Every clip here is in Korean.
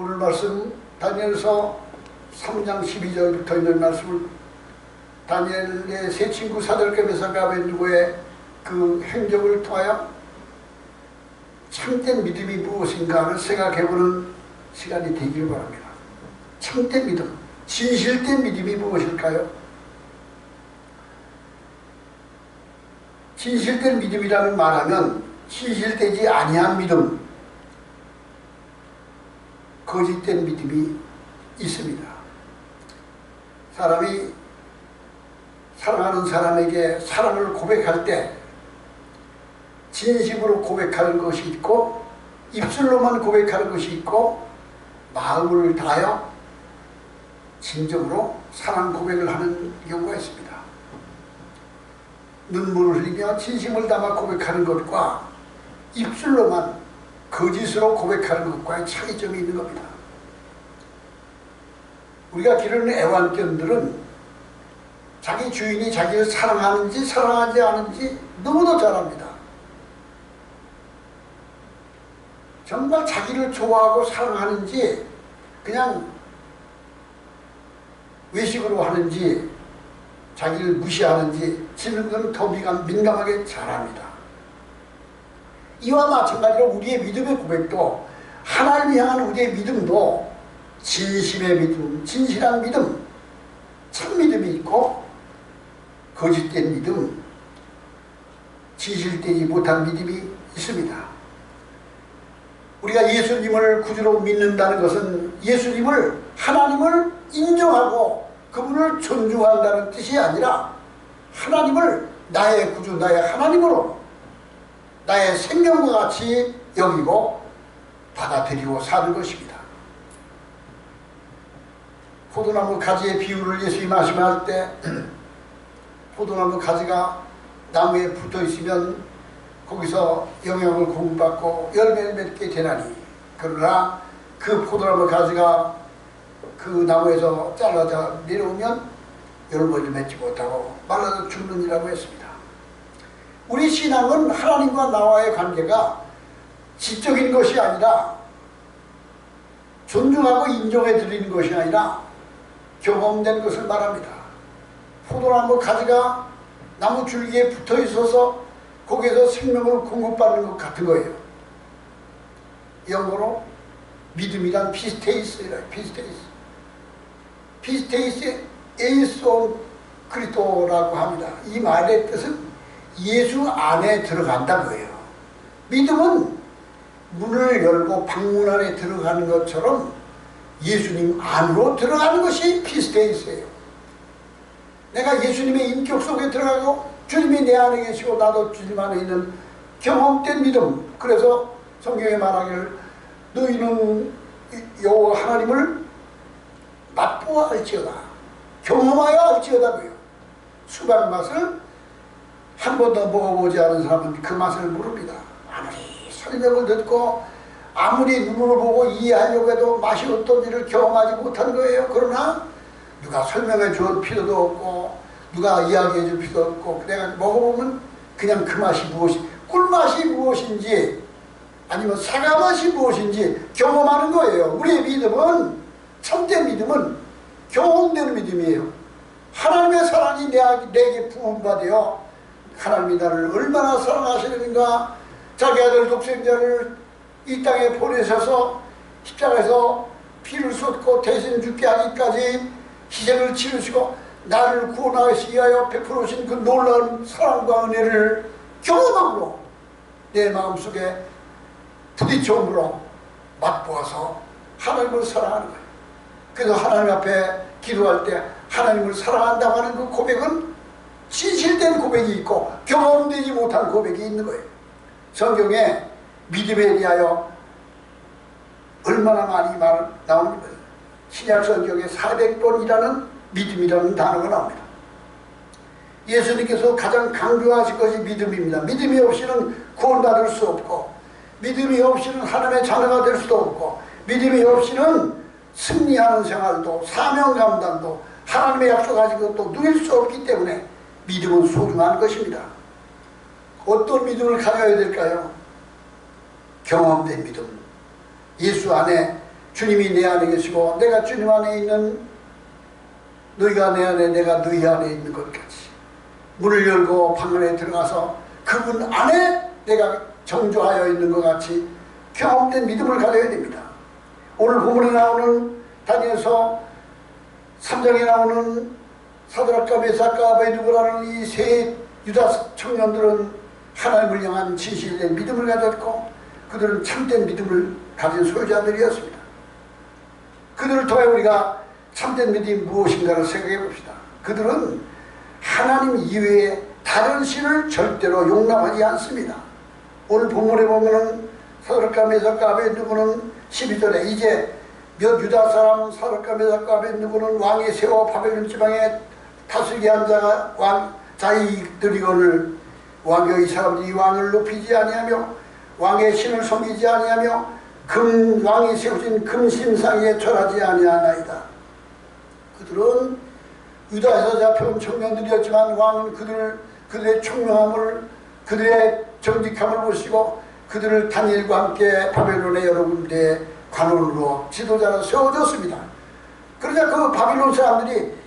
오늘 말씀 다니엘서 3장 12절부터 있는 말씀을 다니엘의 세 친구 사절감에서 아벤누고의 그 행적을 통하여 참된 믿음이 무엇인가를 생각해보는 시간이 되길 바랍니다. 참된 믿음, 진실된 믿음이 무엇일까요? 진실된 믿음이라는 말하면 진실되지 아니한 믿음, 거짓된 믿음이 있습니다. 사람이 사랑하는 사람에게 사랑을 고백할 때 진심으로 고백하는 것이 있고 입술로만 고백하는 것이 있고 마음을 다하여 진정으로 사랑 고백을 하는 경우가 있습니다. 눈물을 흘리며 진심을 담아 고백하는 것과 입술로만 거짓으로 고백하는 것과의 차이점이 있는 겁니다. 우리가 기르는 애완견들은 자기 주인이 자기를 사랑하는지 사랑하지 않은지 너무도 잘 압니다. 정말 자기를 좋아하고 사랑하는지 그냥 외식으로 하는지 자기를 무시하는지 지는 건 더 민감하게 잘합니다. 이와 마찬가지로 우리의 믿음의 고백도 하나님을 향한 우리의 믿음도 진심의 믿음, 진실한 믿음, 참 믿음이 있고 거짓된 믿음, 진실되지 못한 믿음이 있습니다. 우리가 예수님을 구주로 믿는다는 것은 예수님을 하나님을 인정하고 그분을 존중한다는 뜻이 아니라 하나님을 나의 구주, 나의 하나님으로 나의 생명과 같이 여기고 받아들이고 사는 것입니다. 포도나무 가지의 비유를 예수님이 말씀할 때 포도나무 가지가 나무에 붙어 있으면 거기서 영양을 공급받고 열매를 맺게 되나니 그러나 그 포도나무 가지가 그 나무에서 잘라져 내려오면 열매를 맺지 못하고 말라서 죽느니라고 했습니다. 우리 신앙은 하나님과 나와의 관계가 지적인 것이 아니라 존중하고 인정해 드리는 것이 아니라 경험된 것을 말합니다. 포도나무 가지가 나무 줄기에 붙어 있어서 거기에서 생명을 공급받는 것 같은 거예요. 영어로 믿음이란 피스테이스라, 피스테이스 에이소 크리토라고 합니다. 이 말의 뜻은 예수 안에 들어간다는 거예요. 믿음은 문을 열고 방문 안에 들어가는 것처럼 예수님 안으로 들어가는 것이 피스테이스예요. 내가 예수님의 인격 속에 들어가고 주님이 내 안에 계시고 나도 주님 안에 있는 경험된 믿음. 그래서 성경에 말하기를 너희는 여호와 하나님을 맛보아 알지어다, 경험하여 알지어다고요. 수박 맛을 한 번도 먹어보지 않은 사람은 그 맛을 모릅니다. 아무리 설명을 듣고 아무리 눈으로 보고 이해하려고 해도 맛이 어떤지를 경험하지 못한 거예요. 그러나 누가 설명해 줄 필요도 없고 누가 이야기해 줄 필요도 없고 내가 먹어보면 그냥 그 맛이 무엇이, 꿀맛이 무엇인지 아니면 사과맛이 무엇인지 경험하는 거예요. 우리의 믿음은, 참된 믿음은 경험되는 믿음이에요. 하나님의 사랑이 내게 부음받아 하나님이 나를 얼마나 사랑하시는가, 자기 아들 독생자를 이 땅에 보내셔서 십자가에서 피를 쏟고 대신 죽게 하기까지 희생을 치르시고 나를 구원하시기 위하여 베풀으신 그 놀라운 사랑과 은혜를 경험함으로 내 마음속에 부딪혀옴으로 맛보아서 하나님을 사랑하는 거예요. 그래서 하나님 앞에 기도할 때 하나님을 사랑한다고 하는 그 고백은 진실된 고백이 있고 경험되지 못한 고백이 있는 거예요. 성경에 믿음에 대하여 얼마나 많이 나옵니다. 신약 성경에 400번이라는 믿음이라는 단어가 나옵니다. 예수님께서 가장 강조하신 것이 믿음입니다. 믿음이 없이는 구원받을 수 없고 믿음이 없이는 하나님의 자녀가 될 수도 없고 믿음이 없이는 승리하는 생활도 사명 감당도 하나님의 약속 가지고 또 누릴 수 없기 때문에 믿음은 소중한 것입니다. 어떤 믿음을 가져야 될까요? 경험된 믿음, 예수 안에 주님이 내 안에 계시고 내가 주님 안에 있는, 너희가 내 안에 내가 너희 안에 있는 것 같이 문을 열고 방 안에 들어가서 그분 안에 내가 정조하여 있는 것 같이 경험된 믿음을 가져야 됩니다. 오늘 본문에 나오는 다니엘서 3장에 나오는 사드락과 메삭과 아베드고라는 이 세 유다 청년들은 하나님을 향한 진실된 믿음을 가졌고 그들은 참된 믿음을 가진 소유자들이었습니다. 그들을 통해 우리가 참된 믿음이 무엇인가를 생각해 봅시다. 그들은 하나님 이외에 다른 신을 절대로 용납하지 않습니다. 오늘 본문에 보면은 사드락과 메삭과 아베드고는 12절에 이제 몇 유다 사람 사드락과 메삭과 아베드고는 왕이 세워 바벨론 지방에 다스리게 한 자가 자기들이거늘 왕여 이 사람들이 왕을 높이지 아니하며 왕의 신을 섬기지 아니하며 왕이 세우신 금신상에 절하지 아니하나이다. 그들은 유다에서 잡혀온 청년들이었지만 왕은 그들의 총명함을, 그들의 정직함을 보시고 그들을 다니엘과 함께 바벨론의 여러 군데 관원으로 지도자로 세워줬습니다. 그러자 그 바빌론 사람들이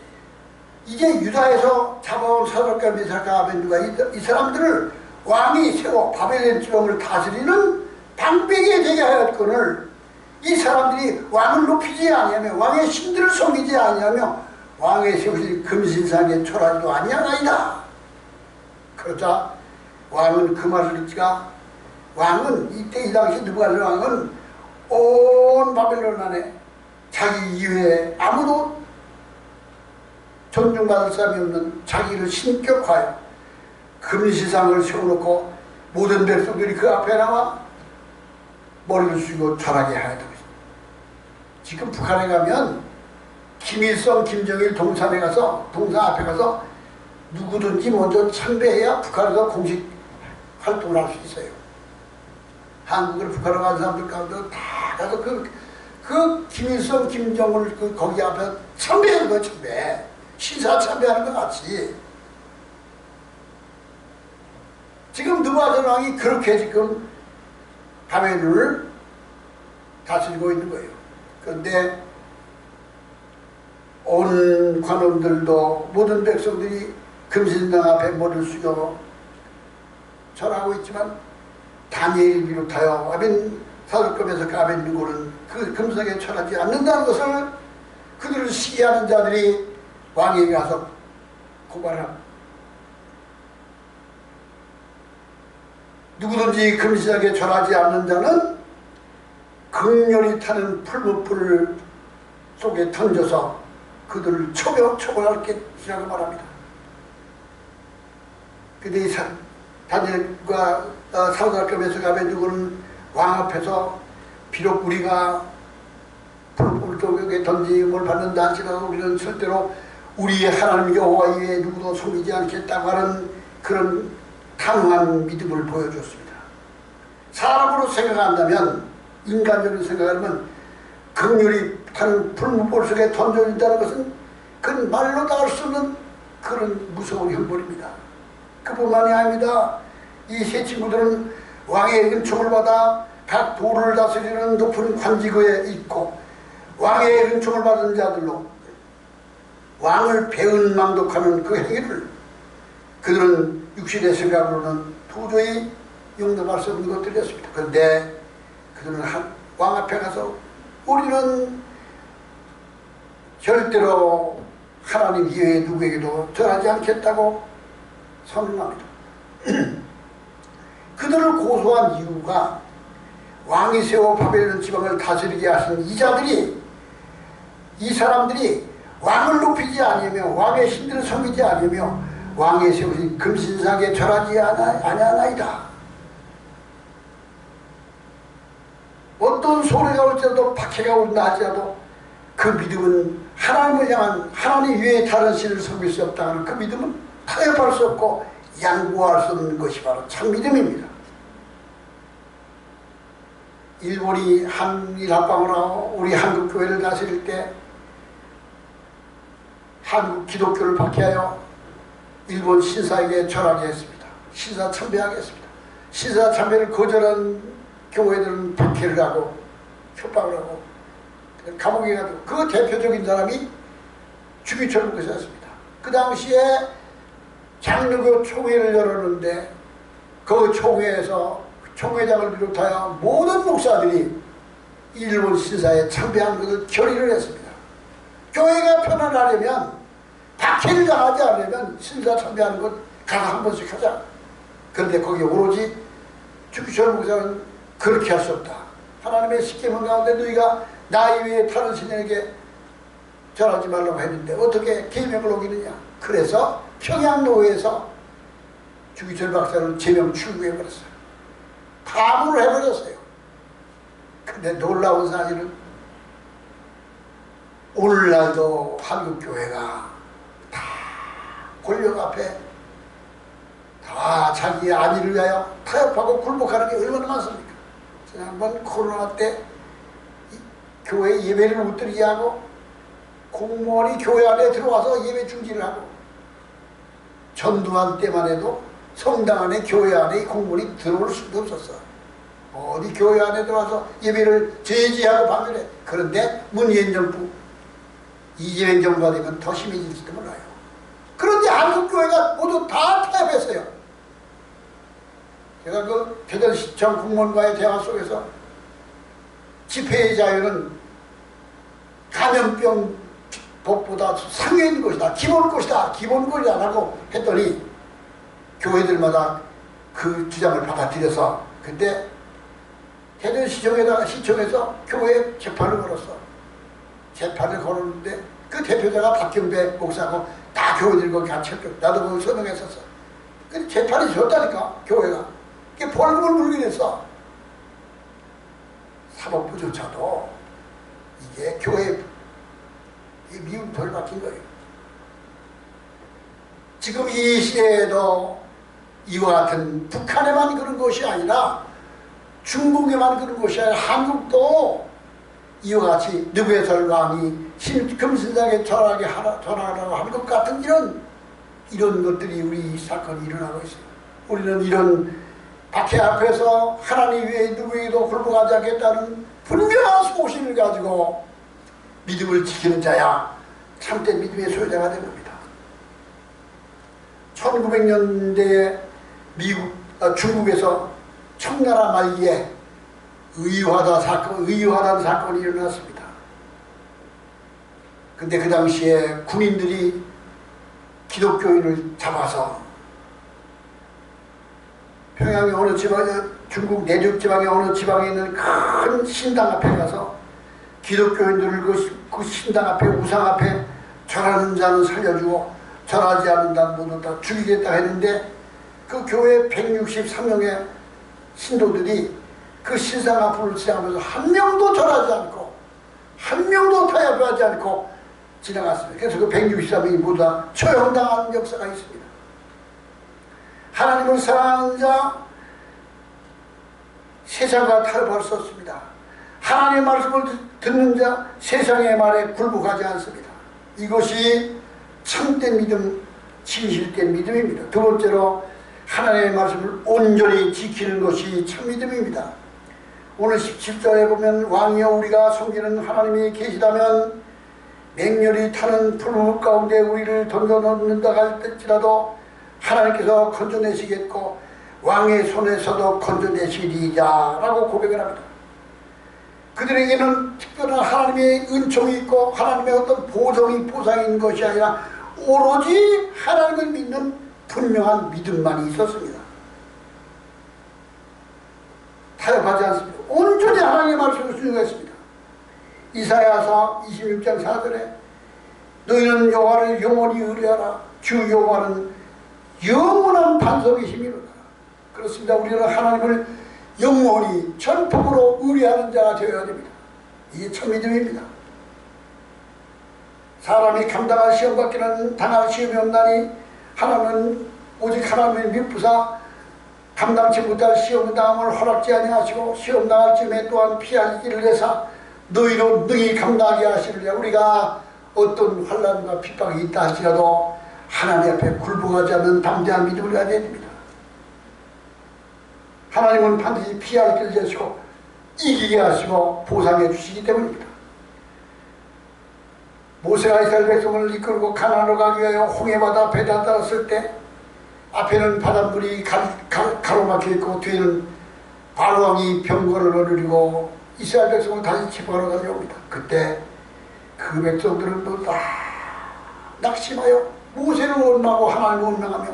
이제 유다에서 잡아온 사드락과 메삭과 아벤누가 이 사람들을 왕이 세워 바벨론 지방을 다스리는 방백이 되게 하였거늘 이 사람들이 왕을 높이지 아니하며 왕의 신들을 섬기지 아니하며 왕의 세우신 금신상에 절하지도 아니하나이다. 그러자 왕은 그 말을 듣지가 왕은 이때 이 당시 느부갓네살 왕은 온 바벨론 안에 자기 이외에 아무도 존중받을 사람이 없는 자기를 신격화해 금신상을 세워놓고 모든 백성들이 그 앞에 나와 머리를 숙이고 절하게 하였던 것입니다. 지금 북한에 가면 김일성, 김정일 동산 앞에 가서 누구든지 먼저 참배해야 북한에서 공식 활동을 할 수 있어요. 한국을 북한으로 간 사람들 가운데 다 가서 그 김일성, 김정일 거기 앞에 참배하는 거예요. 참배. 신사 참배하는 것 같이. 지금 느부갓네살 왕이 그렇게 지금 바벨론을 다스리고 있는 거예요. 그런데 온 관원들도 모든 백성들이 금신상 앞에 머리를 숙여 절하고 있지만 다니엘을 비롯하여 사드락과 메삭과 아벤누고는 그 금상에 절하지 않는다는 것을 그들을 시기하는 자들이 왕에게 가서 고발합니다. 누구든지 금신상에 절하지 않는 자는 극렬히 타는 풀무불 속에 던져서 그들을 처벌할 것이라고 말합니다. 근데 이 다니엘과 사드락과 메삭과 아벤누고는 왕 앞에서 비록 우리가 풀무불 속에 던짐을 받는다 할지라도 우리는 절대로 우리의 하나님 여호와 이외에 누구도 섬기지 않겠다고 하는 그런 강한 믿음을 보여줬습니다. 사람으로 생각한다면, 인간적으로 생각하면 극렬히 타는 풀무불 속에 던져진다는 것은 그건 말로 다 할 수 없는 그런 무서운 형벌입니다. 그뿐만이 아닙니다. 이 세 친구들은 왕의 은총을 받아 각 도를 다스리는 높은 관직에 있고 왕의 은총을 받은 자들로 왕을 배은망덕하는 그 행위를 그들은 육신의 생각으로는 도저히 용납할 수 없는 것들이었습니다. 그런데 그들은 왕 앞에 가서 우리는 절대로 하나님 이외에 누구에게도 절하지 않겠다고 선언합니다. 그들을 고소한 이유가 왕이 세워 바벨론 지방을 다스리게 하신 이 사람들이 왕을 높이지 아니하며 왕의 신들을 섬기지 아니하며 왕의 세우신 금신상에 절하지 아니하나이다. 어떤 소리가 올지라도 박해가 온다 할지라도 그 믿음은 하나님을 향한, 하나님 외에 다른 신을 섬길 수 없다는 그 믿음은 타협할 수 없고 양보할 수 없는 것이 바로 참 믿음입니다. 일본이 한일 합방을 하고 우리 한국 교회를 다스릴 때 한국 기독교를 박해하여 일본 신사에게 절하게 했습니다. 신사 참배하게 했습니다. 신사 참배를 거절한 교회들은 박해를 하고 협박을 하고 감옥에 가지고 그 대표적인 사람이 주기철 목사였습니다. 그 당시에 장로교 총회를 열었는데 그 총회에서 총회장을 비롯하여 모든 목사들이 일본 신사에 참배한 것을 결의를 했습니다. 교회가 편안하려면, 박해를 당하지 않으려면 신사 참배하는 것 가서 한 번씩 하자. 그런데 거기 오로지 주기철 목사는 그렇게 할 수 없다. 하나님의 십계명 가운데 너희가 나 이외에 다른 신에게 절하지 말라고 했는데 어떻게 계명을 어기느냐. 그래서 평양노회에서 주기철 박사를 제명 출구해버렸어요. 파문을 해버렸어요. 근데 놀라운 사실은 오늘날도 한국교회가 다 권력 앞에 다 자기의 안위를 위하여 타협하고 굴복하는 게 얼마나 많습니까? 지난번 코로나 때 교회 예배를 못 드리게 하고 공무원이 교회 안에 들어와서 예배 중지를 하고, 전두환 때만 해도 성당 안에 교회 안에 공무원이 들어올 수도 없었어. 어디 교회 안에 들어와서 예배를 제지하고 방해해. 그런데 문재인 정부, 이재명 정부가 되면 더 심해질지도 몰라요. 그런데 한국교회가 모두 다 타협했어요. 제가 그 대전시청 공무원과의 대화 속에서 집회의 자유는 감염병 법보다 상위인 것이다, 기본 것이다, 기본권이라고 했더니 교회들마다 그 주장을 받아들여서, 근데 시청에서 교회에 재판을 걸었어. 재판을 걸었는데 그 대표자가 박경배 목사고 다 교회들이 거기 같이 했고, 나도 거기 서명했었어. 근데 재판이 졌다니까, 교회가. 그게 벌금을 물게 됐어. 사법부조차도 이게 교회 미국 벌 박힌 거예요. 지금 이 시대에도 이와 같은 북한에만 그런 것이 아니라 중국에만 그런 것이 아니라 한국도 이와 같이 느베설 왕이 금신상에 전하라고 하는 것 같은 이런 것들이 우리 사건이 일어나고 있어요. 우리는 이런 박해 앞에서 하나님 외에 누구에게도 굴복하지 않겠다는 분명한 소신을 가지고 믿음을 지키는 자야 참된 믿음의 소유자가 된 겁니다. 1900년대에 중국에서 청나라 말기에 의화단 사건이 일어났습니다. 근데 그 당시에 군인들이 기독교인을 잡아서 평양의 어느 지방에, 중국 내륙 지방의 어느 지방에 있는 큰 신당 앞에 가서 기독교인들을 그 신당 앞에, 우상 앞에 절하는 자는 살려주고 절하지 않는 자는 모두 다 죽이겠다 했는데, 그 교회 163명의 신도들이 그 신상 앞을 지나가면서 한 명도 절하지 않고 한 명도 타협하지 않고 지나갔습니다. 그래서 그 163명이 모두 다 처형당한 역사가 있습니다. 하나님을 사랑하는 자, 세상과 타협할 수 없습니다. 하나님의 말씀을 듣는 자, 세상의 말에 굴복하지 않습니다. 이것이 참된 믿음, 진실된 믿음입니다. 두 번째로 하나님의 말씀을 온전히 지키는 것이 참 믿음입니다. 오늘 17절에 보면 왕이여 우리가 섬기는 하나님이 계시다면 맹렬히 타는 풀무 가운데 우리를 던져놓는다 할지라도 하나님께서 건져내시겠고 왕의 손에서도 건져내시리자 라고 고백을 합니다. 그들에게는 특별한 하나님의 은총이 있고 하나님의 어떤 보상인 것이 아니라 오로지 하나님을 믿는 분명한 믿음만이 있었습니다. 타협하지 않습니다. 온전히 하나님의 말씀을 순종했습니다. 이사야서 26장 4절에 너희는 여호와를 영원히 의뢰하라. 주 여호와는 영원한 반석이심이로다. 그렇습니다. 우리는 하나님을 영원히 전폭으로 의뢰하는 자가 되어야 됩니다. 이게 참 믿음입니다. 사람이 감당할 시험 밖에는 당할 시험이 없나니 하나님은 오직 하나님의 미쁘사 감당치 못할 시험 당함을 허락지 아니하시고 시험 당할 쯤에 또한 피할 길을 내사 너희로 능히 감당하게 하시느냐. 우리가 어떤 환난과 핍박이 있다 할지라도 하나님 앞에 굴복하지 않는 담대한 믿음을 가져야 됩니다. 하나님은 반드시 피할 길을 내시고 이기게 하시고 보상해 주시기 때문입니다. 모세가 이스라엘 백성을 이끌고 가나안으로 가기 위하여 홍해바다 배에 따랐을 때 앞에는 바닷물이 가로막혀 있고 뒤에는 바로왕이 병거를 어르리고 이스라엘 백성을 다시 집어가러 가려옵니다. 그때 그 백성들은 또 다 낙심하여 모세를 원망하고 하나님을 원망하며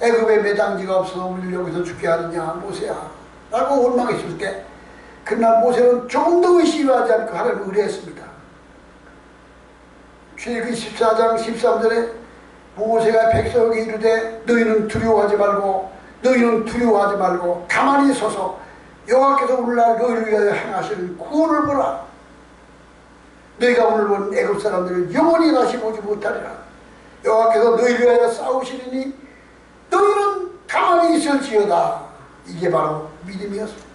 애굽에 매장지가 없어서 우리를 여기서 죽게 하느냐 모세야 라고 원망했을 때 그날 모세는 조금 더 의심하지 않고 하나님을 의뢰했습니다. 출애굽기 14장 13절에 모세가 백성에게 이르되 너희는 두려워하지 말고 가만히 서서 여호와께서 오늘날 너희를 위하여 행하시는 구원을 보라. 너희가 오늘 본 애굽 사람들을 영원히 다시 보지 못하리라. 여호와께서 너희를 위하여 싸우시리니 너희는 가만히 있을지어다. 이게 바로 믿음이었습니다.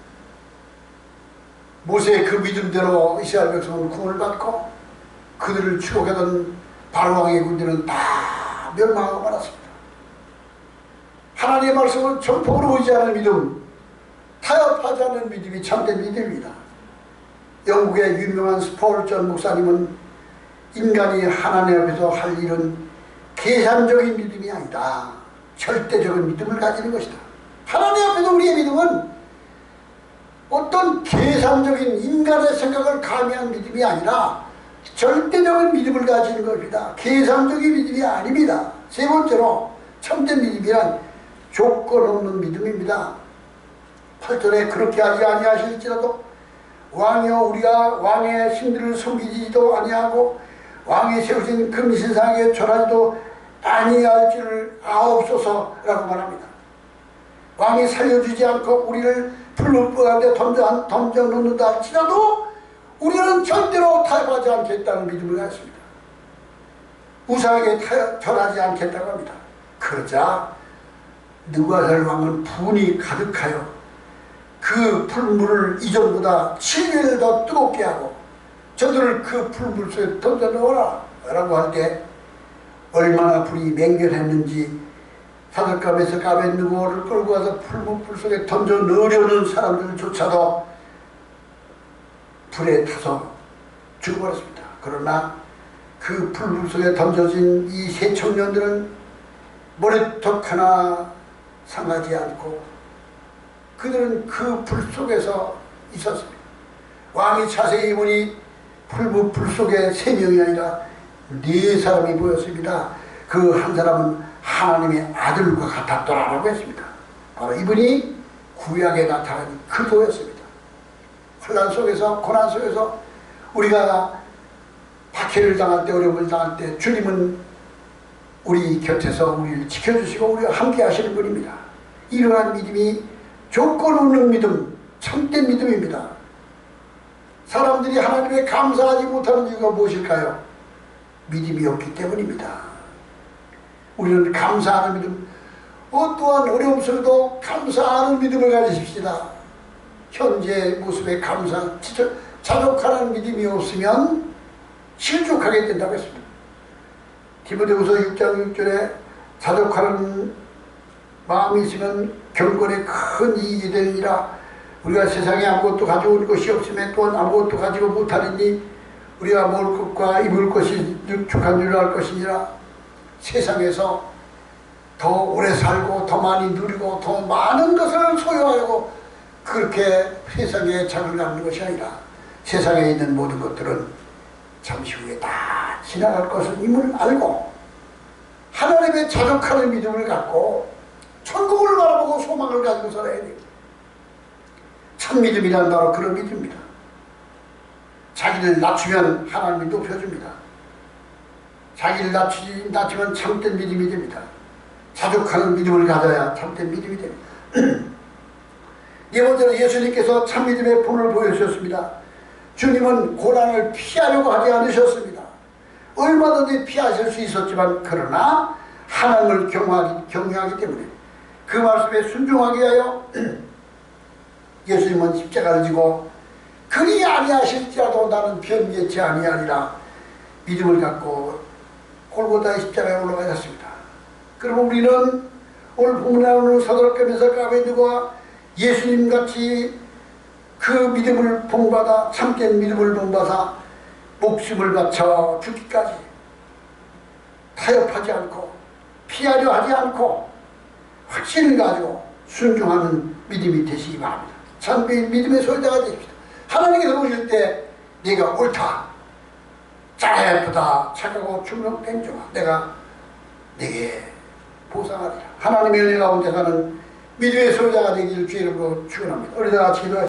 모세의 그 믿음대로 이스라엘 백성은 구원을 받고 그들을 추격하던 바로왕의 군대는 다 멸망하고 말았습니다. 하나님의 말씀을 정폭으로 의지하는 믿음, 타협하지 않는 믿음이 참된 믿음입니다. 영국의 유명한 스폴전 목사님은 인간이 하나님 앞에서 할 일은 계산적인 믿음이 아니다. 절대적인 믿음을 가지는 것이다. 하나님 앞에서 우리의 믿음은 어떤 계산적인 인간의 생각을 가미한 믿음이 아니라 절대적인 믿음을 가지는 겁니다. 계산적인 믿음이 아닙니다. 세 번째로 참된 믿음이란 조건 없는 믿음입니다. 8절에 그렇게 하지 아니하실지라도 왕이여 우리가 왕의 신들을 섬기지도 아니하고 왕이 세우신 금신상에 절하지도 아니할 줄을 아옵소서라고 말합니다. 왕이 살려주지 않고 우리를 풀물 가운데 던져 놓는다 할지라도 우리는 절대로 타협하지 않겠다는 믿음을 갖습니다. 우상에게 절하지 않겠다고 합니다. 그러자 느부갓네살 왕은 분이 가득하여 그 풀물을 이전보다 7배를 더 뜨겁게 하고 저들을 그 풀물 속에 던져 넣어라 라고 할 때 얼마나 불이 맹렬했는지 사드락 메삭 아벳느고를 끌고 와서 풀물 속에 던져 넣으려는 사람들조차도 불에 타서 죽어버렸습니다. 그러나 그 풀물 속에 던져진 이 세 청년들은 머리턱 하나 상하지 않고 그들은 그 불 속에서 있었습니다. 왕이 자세히 보니 풀 속에 3명이 아니라 4사람이 보였습니다. 그 한 사람은 하나님의 아들과 같았더라라고 했습니다. 바로 이분이 구약에 나타난 그리스도였습니다. 혼란 속에서 고난 속에서 우리가 박해를 당할 때 어려움을 당할 때 주님은 우리 곁에서 우리를 지켜주시고 우리와 함께 하시는 분입니다. 이러한 믿음이 조건 없는 믿음, 참된 믿음입니다. 사람들이 하나님에 감사하지 못하는 이유가 무엇일까요? 믿음이 없기 때문입니다. 우리는 감사하는 믿음, 어떠한 어려움 속에도 감사하는 믿음을 가지십시다. 현재 모습에 자족하는 믿음이 없으면 실족하게 된다고 했습니다. 디모데후서 6장 6절에 자족하는 마음이 있으면 경건에 큰 이익이 되느니라. 우리가 세상에 아무것도 가져올 것이 없으면 또한 아무것도 가지고 못하느니 우리가 먹을 것과 입을 것이 축한 줄 알 것이니라. 세상에서 더 오래 살고 더 많이 누리고 더 많은 것을 소유하고 그렇게 세상에 장을 갖는 것이 아니라 세상에 있는 모든 것들은 잠시 후에 다 지나갈 것을 임을 알고 하나님의 자족하는 믿음을 갖고 천국을 바라보고 소망을 가지고 살아야 돼요. 참 믿음이란 바로 그런 믿음입니다. 자기를 낮추면 하나님이 높여줍니다. 자기를 낮추면 참된 믿음이 됩니다. 자족하는 믿음을 가져야 참된 믿음이 됩니다. 네 번째로 예수님께서 참 믿음의 본을 보여주셨습니다. 주님은 고난을 피하려고 하지 않으셨습니다. 얼마든지 피하실 수 있었지만 그러나 하나님을 경외하기 때문에 그 말씀에 순종하기 위하여 예수님은 십자가를 지고 그리 아니하실지라도 나는 변개치 아니하리라 믿음을 갖고 골고다의 십자가에 올라가셨습니다. 그러면 우리는 오늘 본문에 나오는 사드락 메삭 아벳느고가 예수님같이 그 믿음을 본받아 참된 믿음을 본받아 목숨을 바쳐 죽기까지 타협하지 않고 피하려 하지 않고 확신을 가지고 순종하는 믿음이 되시기 바랍니다. 참 믿음의 소유자가 되십시다. 하나님께서 보실 때 네가 옳다, 잘했다 착하고 충성된 자가 내가 네게 보상하리라. 하나님의 은혜 가운데 사는 믿음의 소유자가 되기를 주의 이름으로 축원합니다. 우리 다 같이 기도하시겠습니다.